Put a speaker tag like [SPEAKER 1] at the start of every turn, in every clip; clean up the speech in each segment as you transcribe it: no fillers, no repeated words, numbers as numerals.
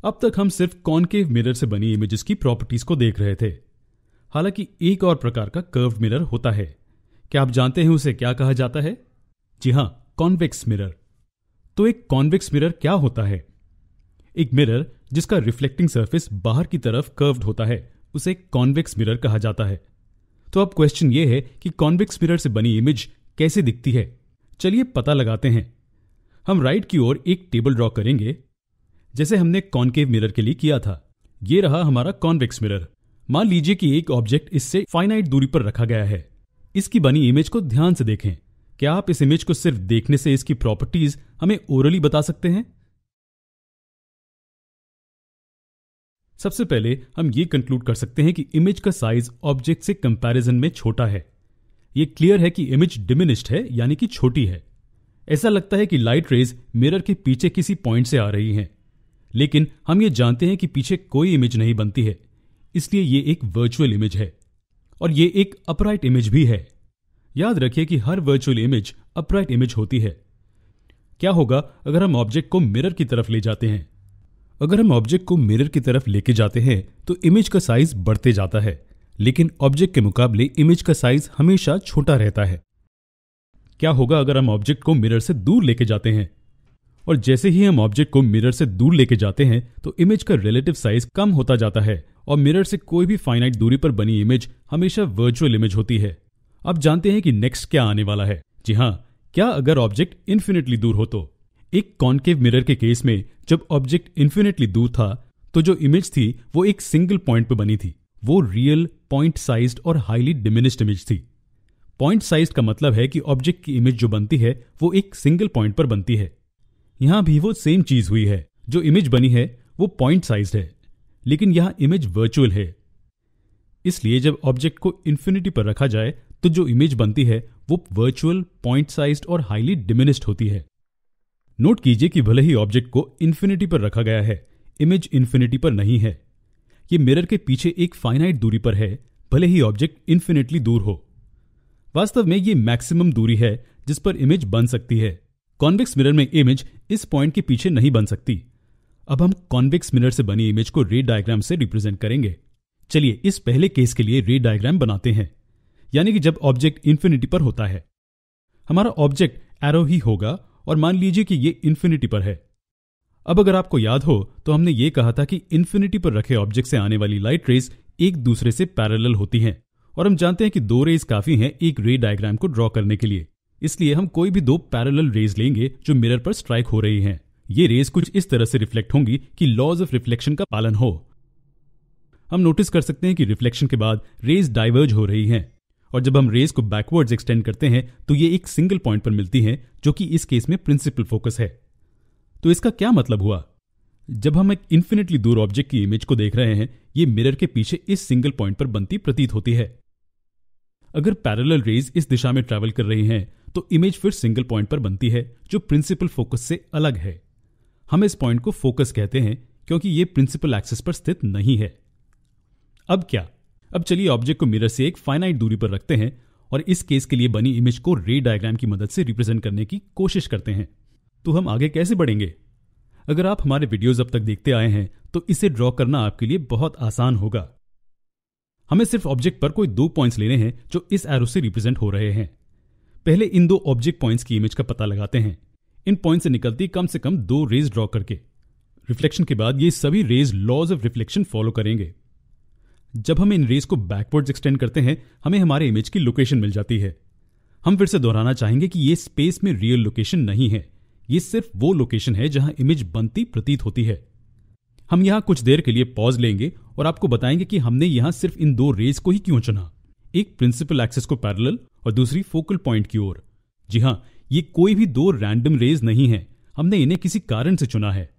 [SPEAKER 1] अब तक हम सिर्फ कॉनकेव मिरर से बनी इमेजेस की प्रॉपर्टीज को देख रहे थे। हालांकि एक और प्रकार का कर्व्ड मिरर होता है। क्या आप जानते हैं उसे क्या कहा जाता है? जी हां, कॉन्वेक्स मिरर। तो एक कॉन्वेक्स मिरर क्या होता है? एक मिरर जिसका रिफ्लेक्टिंग सरफेस बाहर की तरफ कर्व्ड होता है उसे कॉन्वेक्स मिरर कहा जाता है। तो अब क्वेश्चन ये है कि कॉन्वेक्स मिरर से बनी इमेज कैसे दिखती है? चलिए पता लगाते हैं। हम राइट की ओर एक टेबल ड्रॉ करेंगे जैसे हमने कॉनकेव मिरर के लिए किया था। ये रहा हमारा कॉन्वेक्स मिरर। मान लीजिए कि एक ऑब्जेक्ट इससे फाइनाइट दूरी पर रखा गया है। इसकी बनी इमेज को ध्यान से देखें। क्या आप इस इमेज को सिर्फ देखने से इसकी प्रॉपर्टीज हमें ओरली बता सकते हैं? सबसे पहले हम ये कंक्लूड कर सकते हैं कि इमेज का साइज ऑब्जेक्ट से कंपैरिजन में छोटा है। ये क्लियर है कि इमेज डिमिनिश्ड है, यानी कि छोटी है। ऐसा लगता है कि लाइट रेज मिरर के पीछे किसी पॉइंट से आ रही हैं, लेकिन हम ये जानते हैं कि पीछे कोई इमेज नहीं बनती है, इसलिए ये एक वर्चुअल इमेज है और ये एक अपराइट इमेज भी है। याद रखिए कि हर वर्चुअल इमेज अपराइट इमेज होती है। क्या होगा अगर हम ऑब्जेक्ट को मिरर की तरफ ले जाते हैं? अगर हम ऑब्जेक्ट को मिरर की तरफ लेके जाते हैं तो इमेज का साइज बढ़ते जाता है, लेकिन ऑब्जेक्ट के मुकाबले इमेज का साइज हमेशा छोटा रहता है। क्या होगा अगर हम ऑब्जेक्ट को मिरर से दूर लेके जाते हैं? और जैसे ही हम ऑब्जेक्ट को मिरर से दूर लेके जाते हैं तो इमेज का रिलेटिव साइज कम होता जाता है और मिरर से कोई भी फाइनाइट दूरी पर बनी इमेज हमेशा वर्चुअल इमेज होती है। अब जानते हैं कि नेक्स्ट क्या आने वाला है। जी हां, क्या अगर ऑब्जेक्ट इन्फिनिटली दूर हो तो? एक कॉनकेव मिरर के केस में जब ऑब्जेक्ट इन्फिनिटली दूर था तो जो इमेज थी वो एक सिंगल पॉइंट पर बनी थी। वो रियल, पॉइंट साइज्ड और हाईली डिमिनिश्ड इमेज थी। पॉइंट साइज्ड का मतलब है कि ऑब्जेक्ट की इमेज जो बनती है वो एक सिंगल पॉइंट पर बनती है। यहां भी वो सेम चीज हुई है। जो इमेज बनी है वो पॉइंट साइज्ड है, लेकिन यहां इमेज वर्चुअल है। इसलिए जब ऑब्जेक्ट को इन्फिनिटी पर रखा जाए तो जो इमेज बनती है वो वर्चुअल, पॉइंट साइज्ड और हाईली डिमिनिश्ड होती है। नोट कीजिए कि भले ही ऑब्जेक्ट को इन्फिनिटी पर रखा गया है, इमेज इन्फिनिटी पर नहीं है। ये मिरर के पीछे एक फाइनाइट दूरी पर है, भले ही ऑब्जेक्ट इन्फिनिटली दूर हो। वास्तव में ये मैक्सिमम दूरी है जिस पर इमेज बन सकती है। कॉन्वेक्स मिरर में इमेज इस पॉइंट के पीछे नहीं बन सकती। अब हम कॉन्वेक्स मिरर से बनी इमेज को रे डायग्राम से रिप्रेजेंट करेंगे। चलिए इस पहले केस के लिए रे डायग्राम बनाते हैं, यानी कि जब ऑब्जेक्ट इन्फिनिटी पर होता है। हमारा ऑब्जेक्ट एरो ही होगा और मान लीजिए कि ये इन्फिनिटी पर है। अब अगर आपको याद हो तो हमने ये कहा था कि इन्फिनिटी पर रखे ऑब्जेक्ट से आने वाली लाइट रेज एक दूसरे से पैरेलल होती हैं, और हम जानते हैं कि दो रेज काफी हैं एक रे डायग्राम को ड्रॉ करने के लिए। इसलिए हम कोई भी दो पैरेलल रेज लेंगे जो मिरर पर स्ट्राइक हो रही हैं। ये रेज कुछ इस तरह से रिफ्लेक्ट होंगी कि लॉज ऑफ रिफ्लेक्शन का पालन हो। हम नोटिस कर सकते हैं कि रिफ्लेक्शन के बाद रेज डाइवर्ज हो रही हैं, और जब हम रेज को बैकवर्ड्स एक्सटेंड करते हैं तो ये एक सिंगल पॉइंट पर मिलती हैं, जो कि इस केस में प्रिंसिपल फोकस है। तो इसका क्या मतलब हुआ? जब हम एक इन्फिनिटली दूर ऑब्जेक्ट की इमेज को देख रहे हैं, ये मिरर के पीछे इस सिंगल पॉइंट पर बनती प्रतीत होती है। अगर पैरेलल रेज इस दिशा में ट्रैवल कर रही हैं तो इमेज फिर सिंगल पॉइंट पर बनती है जो प्रिंसिपल फोकस से अलग है। हम इस पॉइंट को फोकस कहते हैं क्योंकि ये प्रिंसिपल एक्सिस पर स्थित नहीं है। अब क्या? अब चलिए ऑब्जेक्ट को मिरर से एक फाइनाइट दूरी पर रखते हैं और इस केस के लिए बनी इमेज को रे डायग्राम की मदद से रिप्रेजेंट करने की कोशिश करते हैं। तो हम आगे कैसे बढ़ेंगे? अगर आप हमारे वीडियोज अब तक देखते आए हैं तो इसे ड्रॉ करना आपके लिए बहुत आसान होगा। हमें सिर्फ ऑब्जेक्ट पर कोई दो पॉइंट्स लेने हैं जो इस एरो से रिप्रेजेंट हो रहे हैं। पहले इन दो ऑब्जेक्ट पॉइंट्स की इमेज का पता लगाते हैं, इन पॉइंट से निकलती कम से कम दो रेज ड्रॉ करके। रिफ्लेक्शन के बाद ये सभी rays laws of reflection follow करेंगे। जब हम इन रेज को बैकवर्ड्स एक्सटेंड करते हैं हमें हमारे इमेज की लोकेशन मिल जाती है। हम फिर से दोहराना चाहेंगे कि ये स्पेस में रियल लोकेशन नहीं है, ये सिर्फ वो लोकेशन है जहां इमेज बनती प्रतीत होती है। हम यहां कुछ देर के लिए पॉज लेंगे और आपको बताएंगे कि हमने यहां सिर्फ इन दो रेज को ही क्यों चुना, एक प्रिंसिपल एक्सिस को पैरेलल और दूसरी फोकल पॉइंट की ओर। जी हां, ये कोई भी दो रैंडम रेज नहीं है, हमने इन्हें किसी कारण से चुना है।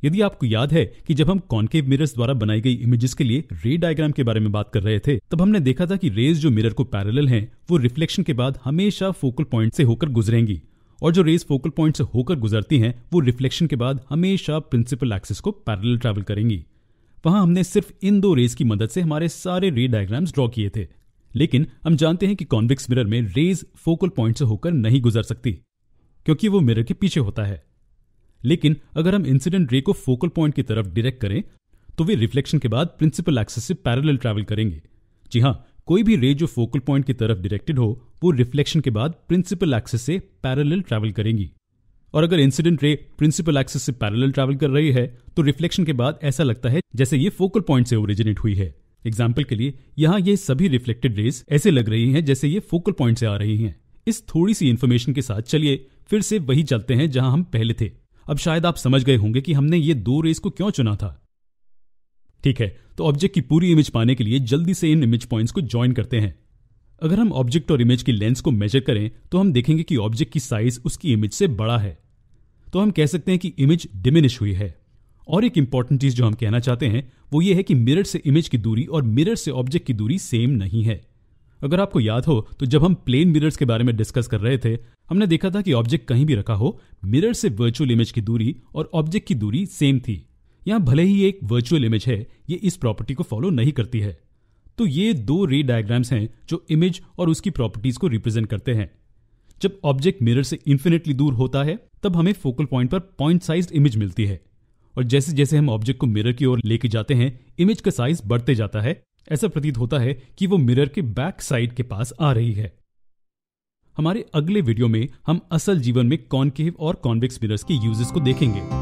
[SPEAKER 1] यदि आपको याद है कि जब हम कॉनकेव मिरर्स द्वारा बनाई गई इमेजेस के लिए रे डायग्राम के बारे में बात कर रहे थे, तब हमने देखा था कि रेज जो मिरर को पैरेलल हैं वो रिफ्लेक्शन के बाद हमेशा फोकल पॉइंट से होकर गुजरेंगी, और जो रेज फोकल पॉइंट से होकर गुजरती हैं वो रिफ्लेक्शन के बाद हमेशा प्रिंसिपल एक्सिस को पैरेलल ट्रैवल करेंगी। वहां हमने सिर्फ इन दो रेज की मदद से हमारे सारे रे डायग्राम्स ड्रॉ किए थे, लेकिन हम जानते हैं कि कॉन्वेक्स मिरर में रेज फोकल पॉइंट से होकर नहीं गुजर सकती क्योंकि वो मिरर के पीछे होता है। लेकिन अगर हम इंसिडेंट रे को फोकल पॉइंट की तरफ डायरेक्ट करें तो वे रिफ्लेक्शन के बाद प्रिंसिपल एक्सिस से पैरेलल ट्रैवल करेंगे। जी हाँ, कोई भी रे जो फोकल पॉइंट की तरफ डायरेक्टेड हो वो रिफ्लेक्शन के बाद प्रिंसिपल एक्सिस से पैरेलल ट्रैवल करेंगी। और अगर इंसिडेंट रे प्रिंसिपल एक्सिस से पैरेलल ट्रैवल कर रही है तो रिफ्लेक्शन के बाद ऐसा लगता है जैसे ये फोकल पॉइंट से ओरिजिनेट हुई है। एग्जाम्पल के लिए यहाँ ये सभी रिफ्लेक्टेड रेज ऐसे लग रही हैं जैसे ये फोकल पॉइंट से आ रही हैं। इस थोड़ी सी इन्फॉर्मेशन के साथ चलिए फिर से वही चलते हैं जहां हम पहले थे। अब शायद आप समझ गए होंगे कि हमने ये दो रेस को क्यों चुना था। ठीक है, तो ऑब्जेक्ट की पूरी इमेज पाने के लिए जल्दी से इन इमेज पॉइंट्स को ज्वाइन करते हैं। अगर हम ऑब्जेक्ट और इमेज की लेंस को मेजर करें तो हम देखेंगे कि ऑब्जेक्ट की साइज उसकी इमेज से बड़ा है, तो हम कह सकते हैं कि इमेज डिमिनिश हुई है। और एक इंपॉर्टेंट चीज जो हम कहना चाहते हैं वो ये है कि मिरर से इमेज की दूरी और मिरर से ऑब्जेक्ट की दूरी सेम नहीं है। अगर आपको याद हो तो जब हम प्लेन मिरर्स के बारे में डिस्कस कर रहे थे हमने देखा था कि ऑब्जेक्ट कहीं भी रखा हो, मिरर से वर्चुअल इमेज की दूरी और ऑब्जेक्ट की दूरी सेम थी। यहां भले ही एक वर्चुअल इमेज है, ये इस प्रॉपर्टी को फॉलो नहीं करती है। तो ये दो रे डायग्राम्स हैं जो इमेज और उसकी प्रॉपर्टीज को रिप्रेजेंट करते हैं। जब ऑब्जेक्ट मिरर से इंफिनिटली दूर होता है तब हमें फोकल पॉइंट पर पॉइंट साइज्ड इमेज मिलती है, और जैसे जैसे हम ऑब्जेक्ट को मिरर की ओर लेके जाते हैं इमेज का साइज बढ़ते जाता है। ऐसा प्रतीत होता है कि वो मिरर के बैक साइड के पास आ रही है। हमारे अगले वीडियो में हम असल जीवन में कॉनकेव और कॉन्वेक्स मिरर्स के यूजेस को देखेंगे।